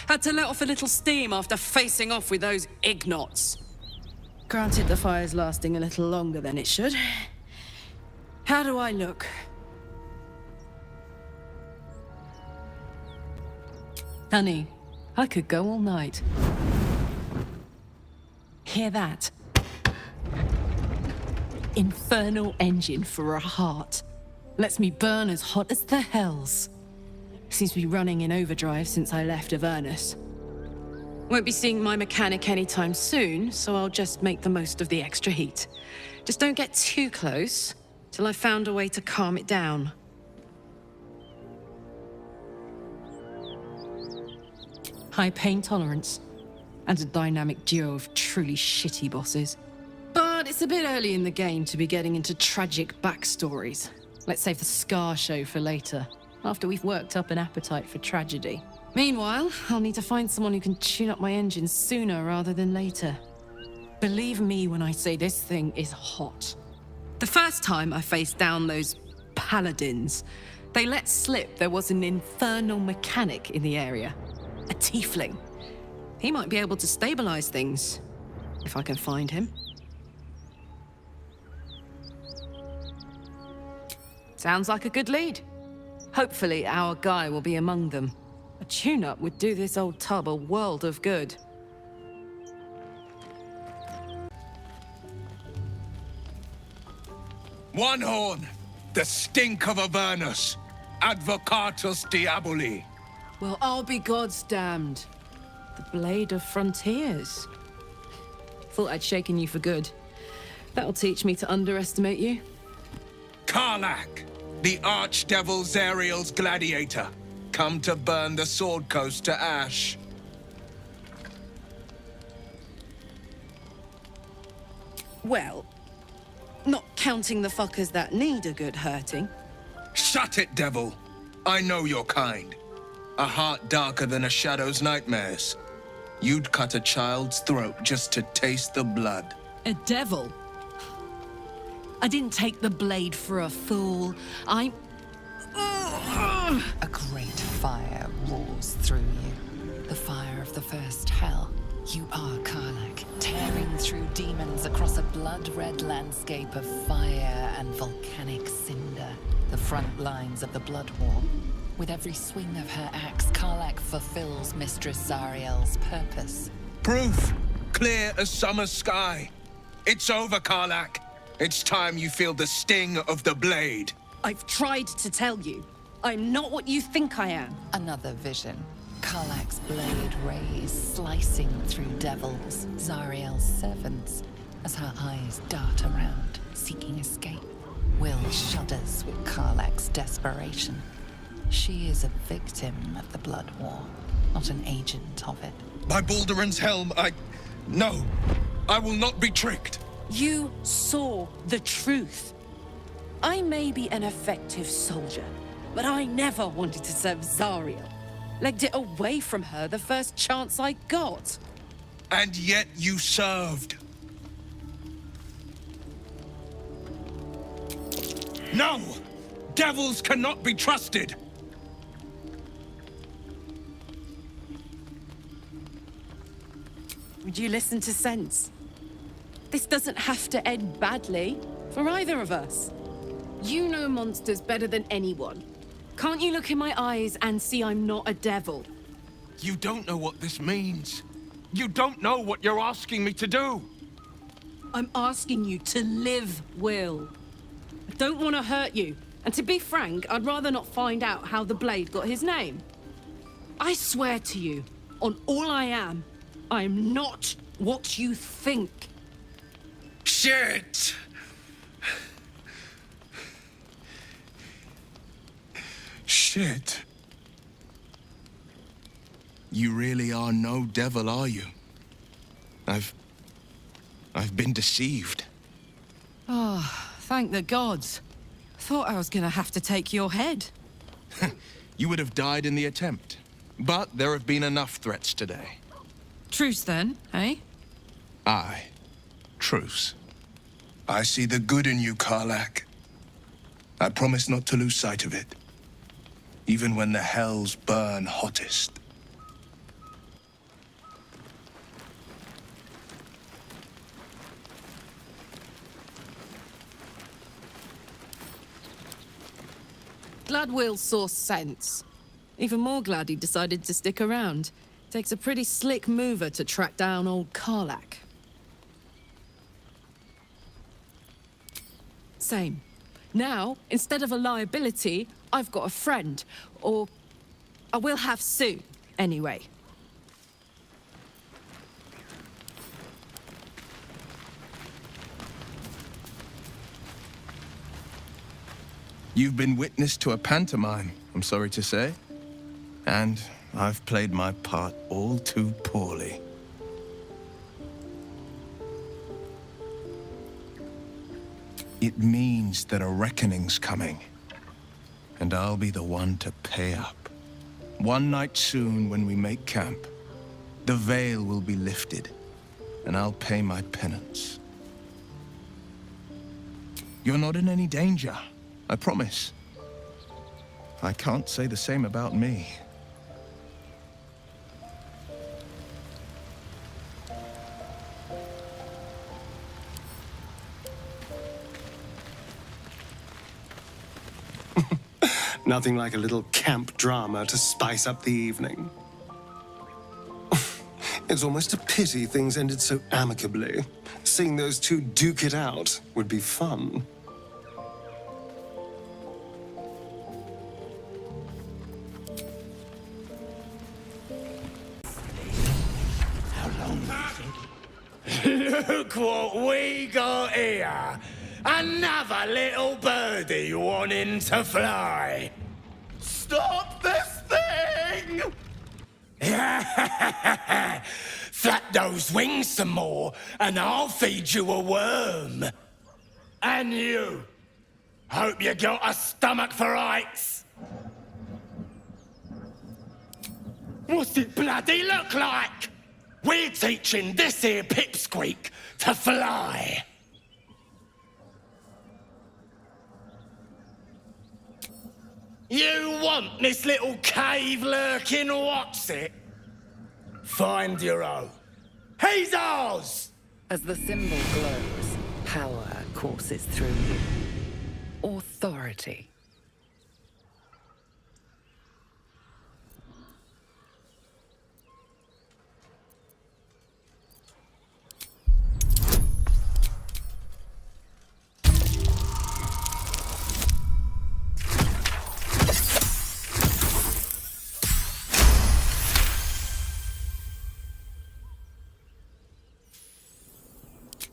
Had to let off a little steam after facing off with those ignots. Granted, the fire's lasting a little longer than it should. How do I look? Honey, I could go all night. Hear that? Infernal engine for a heart. Lets me burn as hot as the hells. Seems to be running in overdrive since I left Avernus. Won't be seeing my mechanic anytime soon, so I'll just make the most of the extra heat. Just don't get too close, till I've found a way to calm it down. High pain tolerance, and a dynamic duo of truly shitty bosses. But it's a bit early in the game to be getting into tragic backstories. Let's save the Scar show for later, after we've worked up an appetite for tragedy. Meanwhile, I'll need to find someone who can tune up my engine sooner rather than later. Believe me when I say this thing is hot. The first time I faced down those paladins, they let slip there was an infernal mechanic in the area. A tiefling. He might be able to stabilize things, if I can find him. Sounds like a good lead. Hopefully our guy will be among them. A tune-up would do this old tub a world of good. One horn, the stink of Avernus, Advocatus Diaboli. Well, I'll be God's damned. The Blade of Frontiers. Thought I'd shaken you for good. That'll teach me to underestimate you. Karlach, the Archdevil Zariel's gladiator, come to burn the Sword Coast to ash. Well, not counting the fuckers that need a good hurting. Shut it, devil. I know your kind. A heart darker than a shadow's nightmares. You'd cut a child's throat just to taste the blood. A devil? I didn't take the blade for a fool. I'm... A great fire roars through you. The fire of the first hell. You are Karlach, tearing through demons across a blood-red landscape of fire and volcanic cinder. The front lines of the Blood War. With every swing of her axe, Karlach fulfills Mistress Zariel's purpose. Proof, clear as summer sky. It's over, Karlach. It's time you feel the sting of the blade. I've tried to tell you. I'm not what you think I am. Another vision. Karlach's blade rays slicing through devils, Zariel's servants, as her eyes dart around, seeking escape. Will shudders with Karlach's desperation. She is a victim of the Blood War, not an agent of it. By Balduran's helm, No, I will not be tricked. You saw the truth. I may be an effective soldier, but I never wanted to serve Zariel. Legged it away from her the first chance I got. And yet you served. No! Devils cannot be trusted! Would you listen to sense? This doesn't have to end badly for either of us. You know monsters better than anyone. Can't you look in my eyes and see I'm not a devil? You don't know what this means. You don't know what you're asking me to do. I'm asking you to live, Will. I don't want to hurt you. And to be frank, I'd rather not find out how the Blade got his name. I swear to you, on all I am, I'm not what you think. Shit! Shit. You really are no devil, are you? I've been deceived. Oh, thank the gods. Thought I was gonna have to take your head. You would have died in the attempt. But there have been enough threats today. Truce then, eh? Aye. Truce. I see the good in you, Karlach. I promise not to lose sight of it. Even when the hells burn hottest. Glad Will saw sense. Even more glad he decided to stick around. Takes a pretty slick mover to track down old Karlach. Same. Now, instead of a liability, I've got a friend. Or I will have soon, anyway. You've been witness to a pantomime, I'm sorry to say. And I've played my part all too poorly. It means that a reckoning's coming. And I'll be the one to pay up. One night soon, when we make camp, the veil will be lifted, and I'll pay my penance. You're not in any danger, I promise. I can't say the same about me. Nothing like a little camp drama to spice up the evening. It's almost a pity things ended so amicably. Seeing those two duke it out would be fun. Look what we got here! Another little birdie wanting to fly! Stop this thing! Flap those wings some more, and I'll feed you a worm. And you! Hope you got a stomach for heights! What's it bloody look like? We're teaching this here pipsqueak to fly. You want this little cave lurking what's it? Find your own. He's ours! As the symbol glows, power courses through you. Authority.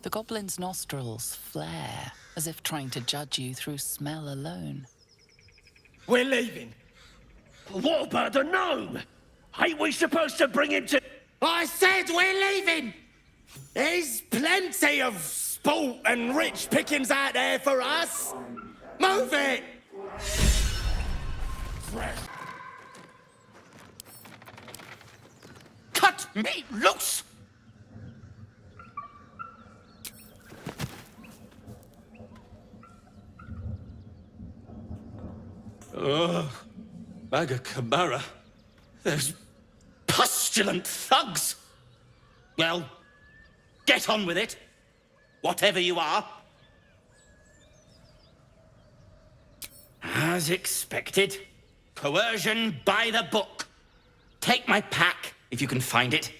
The goblin's nostrils flare, as if trying to judge you through smell alone. We're leaving. What about the gnome? Ain't we supposed to bring him to... I said we're leaving! There's plenty of sport and rich pickings out there for us. Move it! Cut me loose! Ugh, Maga Kamara. Those pustulant thugs. Well, get on with it. Whatever you are. As expected. Coercion by the book. Take my pack, if you can find it.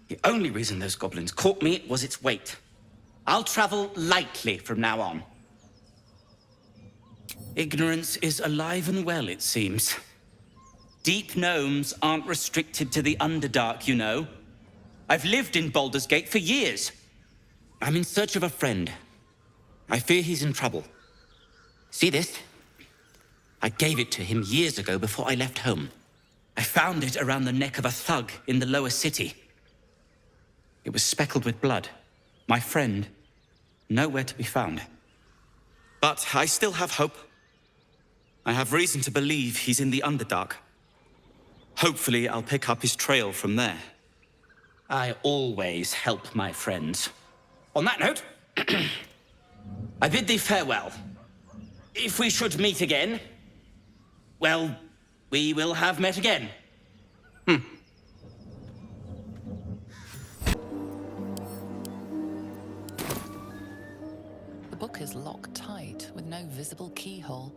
The only reason those goblins caught me was its weight. I'll travel lightly from now on. Ignorance is alive and well, it seems. Deep gnomes aren't restricted to the Underdark, you know. I've lived in Baldur's Gate for years. I'm in search of a friend. I fear he's in trouble. See this? I gave it to him years ago before I left home. I found it around the neck of a thug in the lower city. It was speckled with blood. My friend, nowhere to be found. But I still have hope. I have reason to believe he's in the Underdark. Hopefully, I'll pick up his trail from there. I always help my friends. On that note, I bid thee farewell. If we should meet again, well, we will have met again. The book is locked tight with no visible keyhole.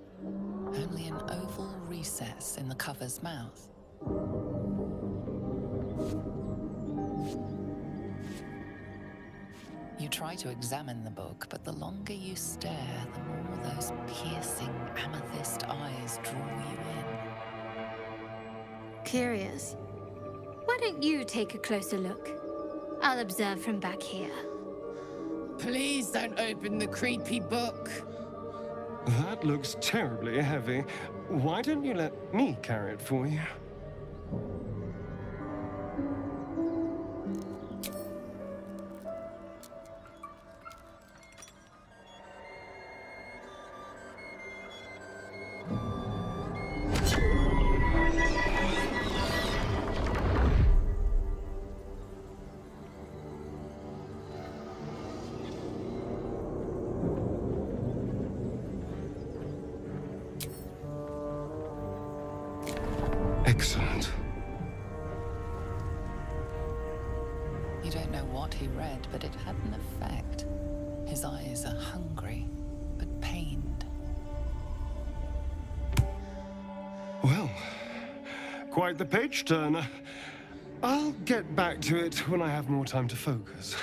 Only an oval recess in the cover's mouth. You try to examine the book, but the longer you stare, the more those piercing amethyst eyes draw you in. Curious. Why don't you take a closer look? I'll observe from back here. Please don't open the creepy book. That looks terribly heavy. Why don't you let me carry it for you? Excellent. You don't know what he read, but it had an effect. His eyes are hungry, but pained. Well, quite the page turner. I'll get back to it when I have more time to focus.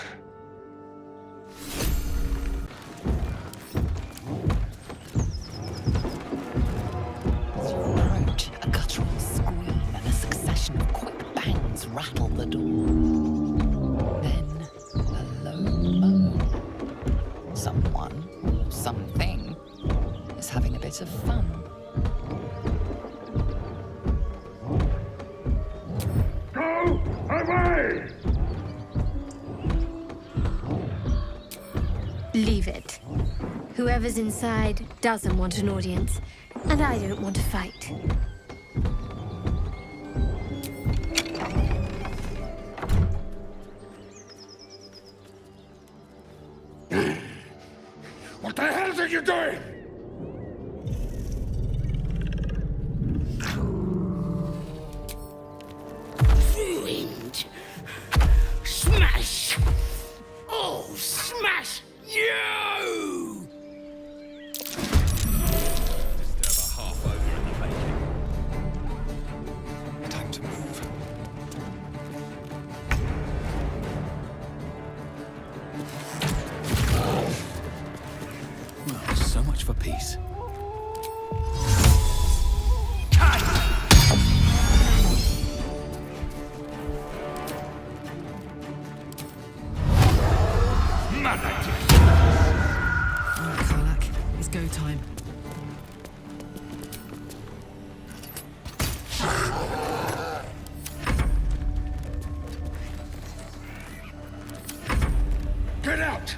As you approach, a guttural scream and a succession of quick bangs rattle the door. Then, a low moan. Someone, or something, is having a bit of fun. Go away! Leave it. Whoever's inside doesn't want an audience, and I don't want to fight. What the hell are you doing? Ruined. Smash! Oh, smash you! Time to move. Well, so much for peace. Karlak, it's go time. Get out!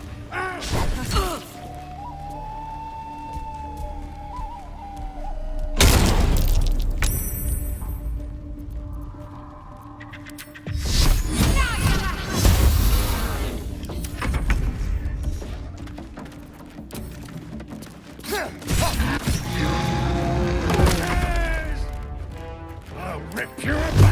I'll rip you apart!